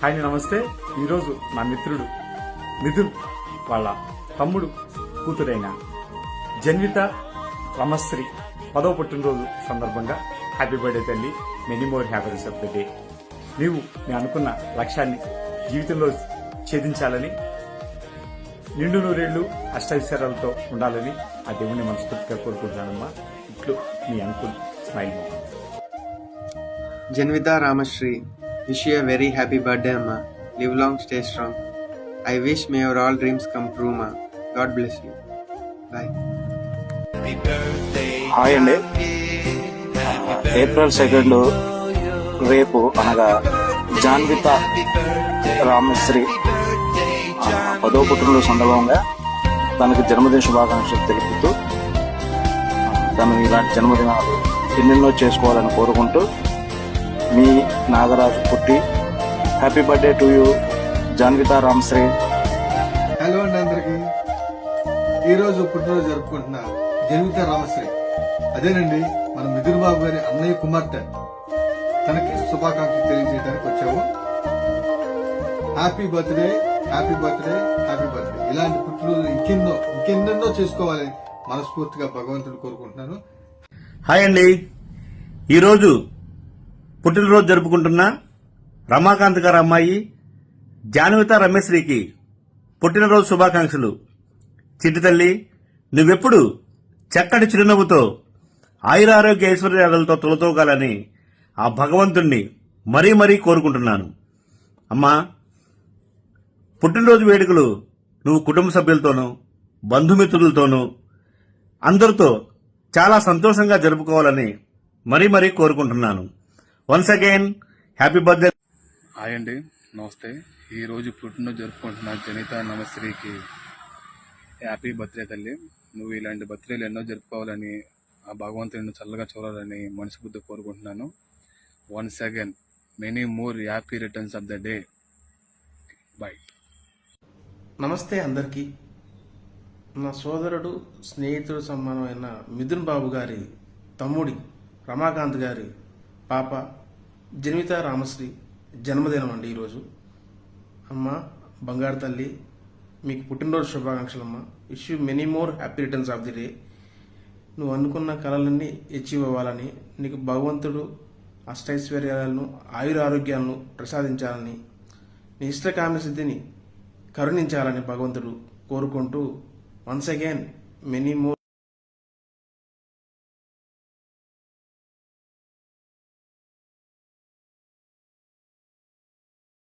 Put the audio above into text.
Hi నమస్తే. ఈరోజు నా మిత్రుడు మిథున్ వాళ్ళ తమ్ముడు కూతురైన జన్విత రమశ్రీ 10వ పుట్టినరోజు సందర్భంగా హ్యాపీ బర్త్డే తల్లి, many more happiness of the day. నీవు నేను అనుకున్న లక్ష్యాన్ని జీవితంలో ఛేదించాలని, నిండు నూరేళ్లు అష్టైశ్వర్యాలతో ఉండాలని ఆ దేవుణ్ణి మనస్ఫూర్తిగా కోరుకుంటున్నానమ్మా. ఇట్లు మీ uncle smile Mohan. Janvita Ramashri, wish you a very happy birthday, Amma. Live long, stay strong. I wish may your all dreams come true, Ma. God bless you. Bye. Hi అండి. ఏప్రిల్ 2 రేపు అనగా జాన్విత రామశ్రీ 10వ పుట్టినరోజు సందర్భంగా తనకి జన్మదిన శుభాకాంక్షలు తెలుపుతూ తను ఇలాంటి జన్మదినాలు ఎన్నెన్నో చేసుకోవాలని కోరుకుంటూ మీ Nagaraju Putti. Happy birthday to you Janvita Ramashri. Hello అండి అందరికి. ఈరోజు పుట్టినరోజు జరుపుకుంటున్న జన్విత రామశ్రీ, అదేనండి మన మిథున్ బాబు గారి అన్నయ్య కుమార్తె, తనకి శుభాకాంక్షలు తెలియజేయడానికి వచ్చాము. Happy birthday, happy birthday, happy birthday. ఇలాంటి పుట్టినరోజు ఇంకెన్నెన్నో చేసుకోవాలని మనస్ఫూర్తిగా భగవంతుడు కోరుకుంటున్నాను. హాయ్ అండి. ఈరోజు పుట్టినరోజు జరుపుకుంటున్న రమాకాంత్ గారి అమ్మాయి జాన్విత రమేశ్రీకి పుట్టినరోజు శుభాకాంక్షలు. చిట్టి తల్లి, నువ్వెప్పుడు చక్కటి చిరునవ్వుతో ఆయురారోగ్య ఐశ్వర్యాలతో తొలతూగాలని ఆ భగవంతుణ్ణి మరీ మరీ కోరుకుంటున్నాను. అమ్మా, పుట్టినరోజు వేడుకలు నువ్వు కుటుంబ సభ్యులతోనూ బంధుమిత్రులతోనూ అందరితో చాలా సంతోషంగా జరుపుకోవాలని మరీ మరీ కోరుకుంటున్నాను. Once again happy birthday. Hi అండి, నమస్తే. ఈరోజు పుట్టినరోజు జరుపుకుంటున్న జనిత నమశ్రీకి హ్యాపీ బర్త్డే తల్లి. నువ్వు ఇలాంటి బర్త్డేలు ఎన్నో జరుపుకోవాలని, ఆ భగవంతుడిని చల్లగా చూడాలని మనస్ఫూర్తిగా కోరుకుంటున్నాను. Once again many more happy returns of the day. Bye. నమస్తే అందరికీ. నా సోదరుడు, స్నేహితుడు సమానమైన మిథున్ బాబు గారి తమ్ముడి రమాకాంత్ గారి పాప జన్విత రామశ్రీ జన్మదినం అండి ఈరోజు. అమ్మ, బంగారు తల్లి, మీకు పుట్టినరోజు శుభాకాంక్షలు అమ్మ. Wish you many more happy returns of the day. నువ్వు అనుకున్న కళలన్నీ అచీవ్ అవ్వాలని, నీకు భగవంతుడు అష్టైశ్వర్యాలను ఆయురారోగ్యాలను ప్రసాదించాలని, నీ ఇష్టకామ్య సిద్ధిని కరుణించాలని భగవంతుడు కోరుకుంటూ వన్స్ అగైన్ మెనీ మోర్